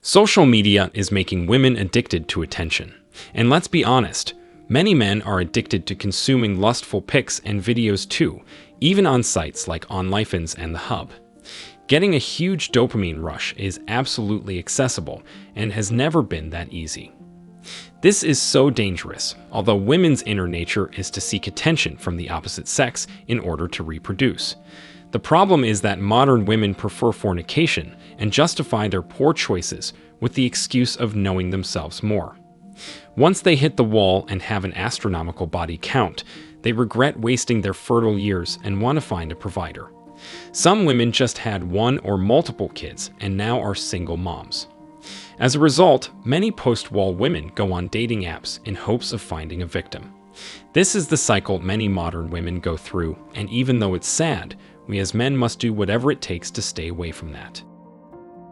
Social media is making women addicted to attention. And let's be honest, many men are addicted to consuming lustful pics and videos too, even on sites like OnlyFans and The Hub. Getting a huge dopamine rush is absolutely accessible and has never been that easy. This is so dangerous, although women's inner nature is to seek attention from the opposite sex in order to reproduce. The problem is that modern women prefer fornication and justify their poor choices with the excuse of knowing themselves more. Once they hit the wall and have an astronomical body count, they regret wasting their fertile years and want to find a provider. Some women just had one or multiple kids and now are single moms. As a result, many post-wall women go on dating apps in hopes of finding a victim. This is the cycle many modern women go through, and even though it's sad, we as men must do whatever it takes to stay away from that.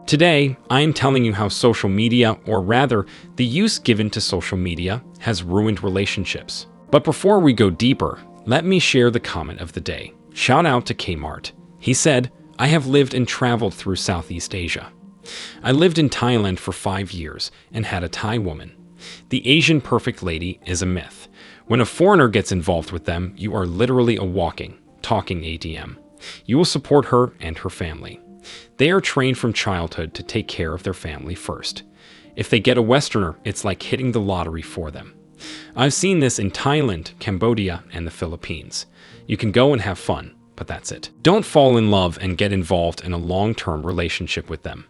Today, I am telling you how social media, or rather, the use given to social media, has ruined relationships. But before we go deeper, let me share the comment of the day. Shout out to Kmart. He said, "I have lived and traveled through Southeast Asia. I lived in Thailand for 5 years and had a Thai woman. The Asian perfect lady is a myth. When a foreigner gets involved with them, you are literally a walking, talking ATM. You will support her and her family. They are trained from childhood to take care of their family first. If they get a Westerner, it's like hitting the lottery for them. I've seen this in Thailand, Cambodia, and the Philippines. You can go and have fun, but that's it. Don't fall in love and get involved in a long-term relationship with them.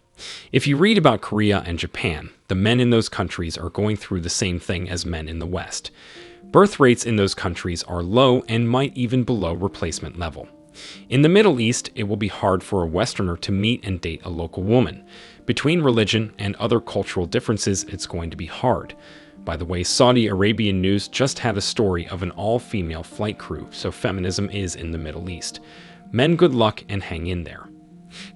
If you read about Korea and Japan, the men in those countries are going through the same thing as men in the West. Birth rates in those countries are low and might even below replacement level. In the Middle East, it will be hard for a Westerner to meet and date a local woman. Between religion and other cultural differences, it's going to be hard. By the way, Saudi Arabian news just had a story of an all-female flight crew, so feminism is in the Middle East. Men, good luck and hang in there."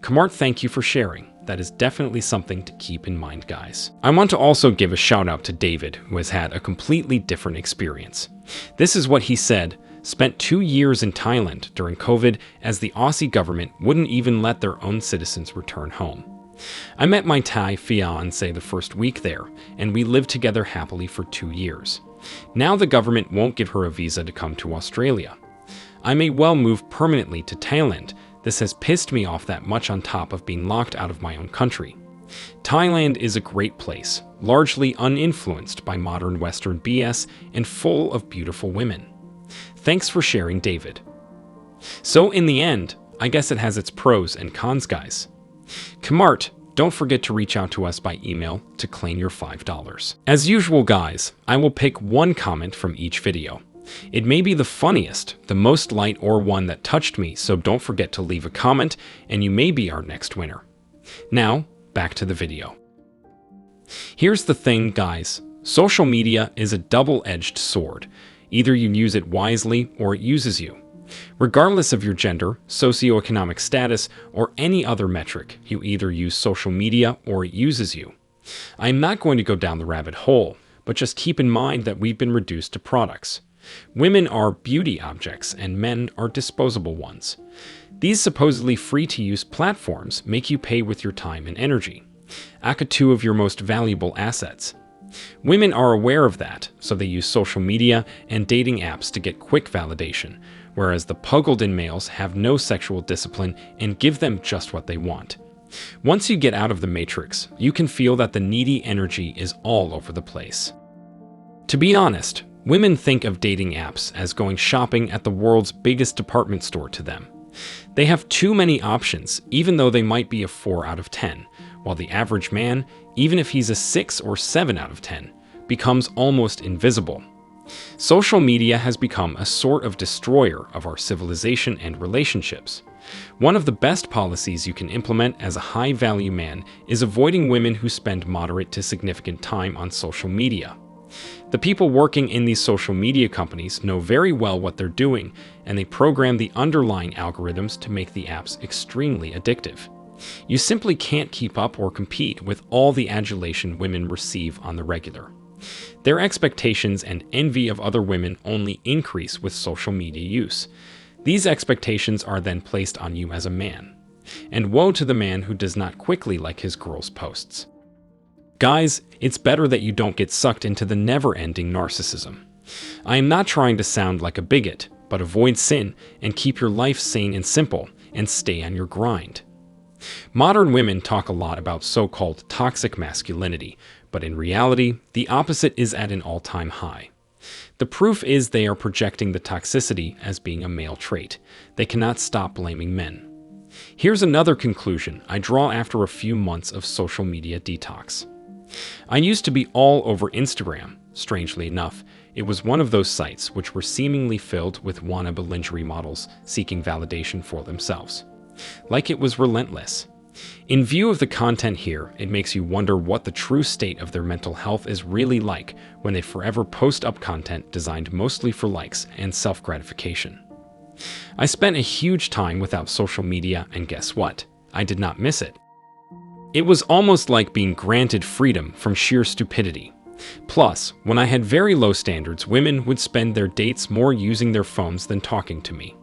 Kmart, thank you for sharing. That is definitely something to keep in mind, guys. I want to also give a shout out to David, who has had a completely different experience. This is what he said: spent 2 years in Thailand during COVID as the Aussie government wouldn't even let their own citizens return home. I met my Thai fiancé the first week there, and we lived together happily for 2 years. Now the government won't give her a visa to come to Australia. I may well move permanently to Thailand. This has pissed me off that much on top of being locked out of my own country. Thailand is a great place, largely uninfluenced by modern Western BS and full of beautiful women. Thanks for sharing, David. So in the end, I guess it has its pros and cons, guys. Kmart, don't forget to reach out to us by email to claim your $5. As usual, guys, I will pick one comment from each video. It may be the funniest, the most light, or one that touched me, so don't forget to leave a comment and you may be our next winner. Now, back to the video. Here's the thing, guys. Social media is a double-edged sword. Either you use it wisely or it uses you. Regardless of your gender, socioeconomic status, or any other metric, you either use social media or it uses you. I am not going to go down the rabbit hole, but just keep in mind that we've been reduced to products. Women are beauty objects and men are disposable ones. These supposedly free-to-use platforms make you pay with your time and energy, aka 2 of your most valuable assets. Women are aware of that, so they use social media and dating apps to get quick validation, whereas the puggled-in males have no sexual discipline and give them just what they want. Once you get out of the matrix, you can feel that the needy energy is all over the place. To be honest, women think of dating apps as going shopping at the world's biggest department store to them. They have too many options, even though they might be a 4 out of 10, while the average man, even if he's a 6 or 7 out of 10, becomes almost invisible. Social media has become a sort of destroyer of our civilization and relationships. One of the best policies you can implement as a high-value man is avoiding women who spend moderate to significant time on social media. The people working in these social media companies know very well what they're doing, and they program the underlying algorithms to make the apps extremely addictive. You simply can't keep up or compete with all the adulation women receive on the regular. Their expectations and envy of other women only increase with social media use. These expectations are then placed on you as a man. And woe to the man who does not quickly like his girl's posts. Guys, it's better that you don't get sucked into the never-ending narcissism. I am not trying to sound like a bigot, but avoid sin and keep your life sane and simple, and stay on your grind. Modern women talk a lot about so-called toxic masculinity, but in reality, the opposite is at an all-time high. The proof is they are projecting the toxicity as being a male trait. They cannot stop blaming men. Here's another conclusion I draw after a few months of social media detox. I used to be all over Instagram. Strangely enough, it was one of those sites which were seemingly filled with wannabe lingerie models seeking validation for themselves. Like it was relentless. In view of the content here, it makes you wonder what the true state of their mental health is really like when they forever post up content designed mostly for likes and self-gratification. I spent a huge time without social media, and guess what? I did not miss it. It was almost like being granted freedom from sheer stupidity. Plus, when I had very low standards, women would spend their dates more using their phones than talking to me.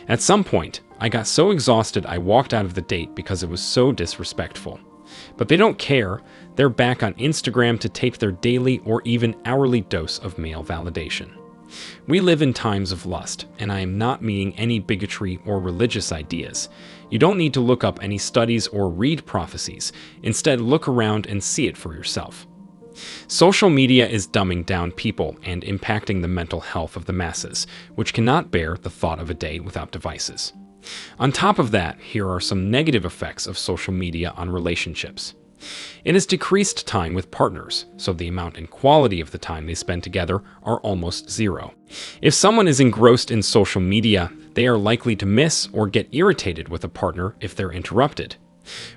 At some point, I got so exhausted I walked out of the date because it was so disrespectful. But they don't care. They're back on Instagram to take their daily or even hourly dose of male validation. We live in times of lust, and I am not meaning any bigotry or religious ideas. You don't need to look up any studies or read prophecies. Instead, look around and see it for yourself. Social media is dumbing down people and impacting the mental health of the masses, which cannot bear the thought of a day without devices. On top of that, here are some negative effects of social media on relationships. It has decreased time with partners, so the amount and quality of the time they spend together are almost zero. If someone is engrossed in social media, they are likely to miss or get irritated with a partner if they're interrupted.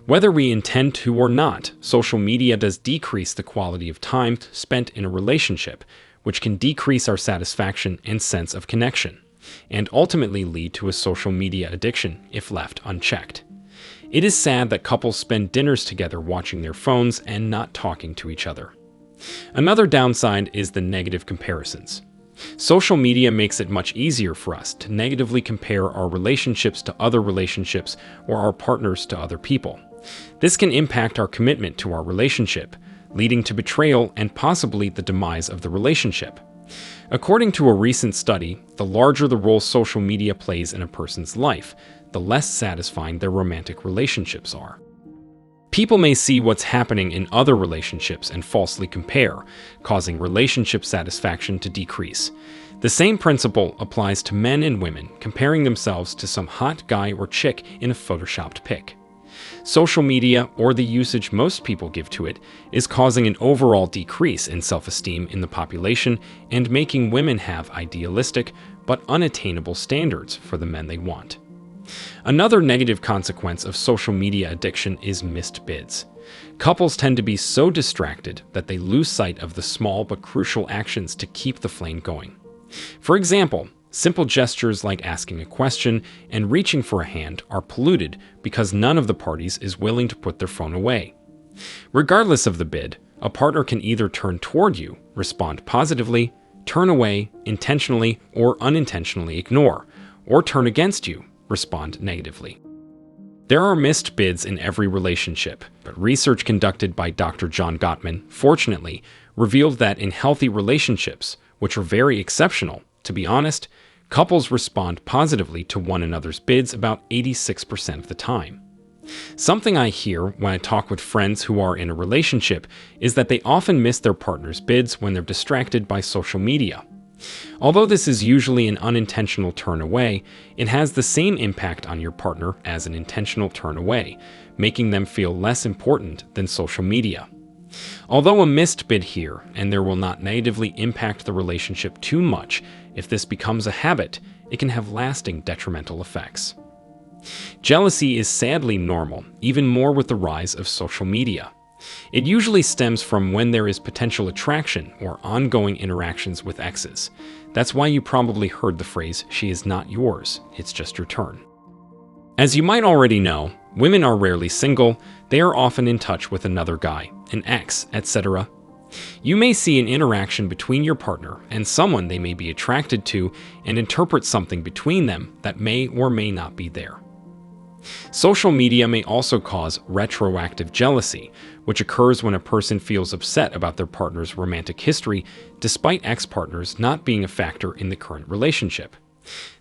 Whether we intend to or not, social media does decrease the quality of time spent in a relationship, which can decrease our satisfaction and sense of connection, and ultimately lead to a social media addiction if left unchecked. It is sad that couples spend dinners together watching their phones and not talking to each other. Another downside is the negative comparisons. Social media makes it much easier for us to negatively compare our relationships to other relationships or our partners to other people. This can impact our commitment to our relationship, leading to betrayal and possibly the demise of the relationship. According to a recent study, the larger the role social media plays in a person's life, the less satisfying their romantic relationships are. People may see what's happening in other relationships and falsely compare, causing relationship satisfaction to decrease. The same principle applies to men and women comparing themselves to some hot guy or chick in a photoshopped pic. Social media, or the usage most people give to it, is causing an overall decrease in self-esteem in the population and making women have idealistic but unattainable standards for the men they want. Another negative consequence of social media addiction is missed bids. Couples tend to be so distracted that they lose sight of the small but crucial actions to keep the flame going. For example, simple gestures like asking a question and reaching for a hand are polluted because none of the parties is willing to put their phone away. Regardless of the bid, a partner can either turn toward you, respond positively, turn away, intentionally or unintentionally ignore, or turn against you, respond negatively. There are missed bids in every relationship, but research conducted by Dr. John Gottman, fortunately, revealed that in healthy relationships, which are very exceptional, to be honest, couples respond positively to one another's bids about 86% of the time. Something I hear when I talk with friends who are in a relationship is that they often miss their partner's bids when they're distracted by social media. Although this is usually an unintentional turn away, it has the same impact on your partner as an intentional turn away, making them feel less important than social media. Although a missed bid here and there will not negatively impact the relationship too much, if this becomes a habit, it can have lasting detrimental effects. Jealousy is sadly normal, even more with the rise of social media. It usually stems from when there is potential attraction or ongoing interactions with exes. That's why you probably heard the phrase, "she is not yours, it's just your turn." As you might already know, women are rarely single, they are often in touch with another guy, an ex, etc. You may see an interaction between your partner and someone they may be attracted to and interpret something between them that may or may not be there. Social media may also cause retroactive jealousy, which occurs when a person feels upset about their partner's romantic history, despite ex-partners not being a factor in the current relationship.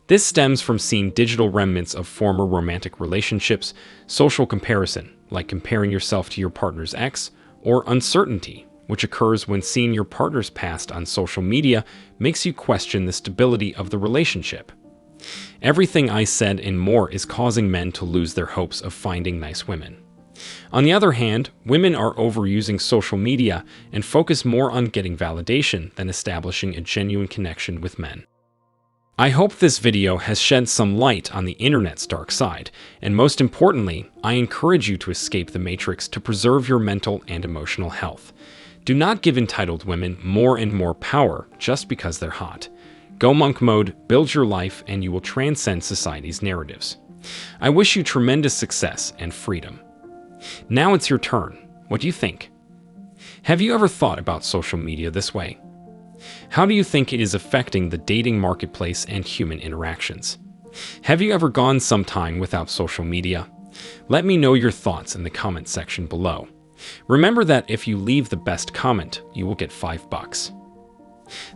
This stems from seeing digital remnants of former romantic relationships, social comparison, like comparing yourself to your partner's ex, or uncertainty, which occurs when seeing your partner's past on social media makes you question the stability of the relationship. Everything I said and more is causing men to lose their hopes of finding nice women. On the other hand, women are overusing social media and focus more on getting validation than establishing a genuine connection with men. I hope this video has shed some light on the internet's dark side, and most importantly, I encourage you to escape the matrix to preserve your mental and emotional health. Do not give entitled women more and more power just because they're hot. Go monk mode, build your life, and you will transcend society's narratives. I wish you tremendous success and freedom. Now it's your turn. What do you think? Have you ever thought about social media this way? How do you think it is affecting the dating marketplace and human interactions? Have you ever gone some time without social media? Let me know your thoughts in the comment section below. Remember that if you leave the best comment, you will get $5.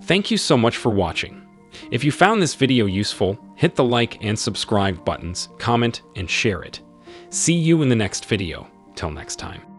Thank you so much for watching. If you found this video useful, hit the like and subscribe buttons, comment, and share it. See you in the next video. Till next time.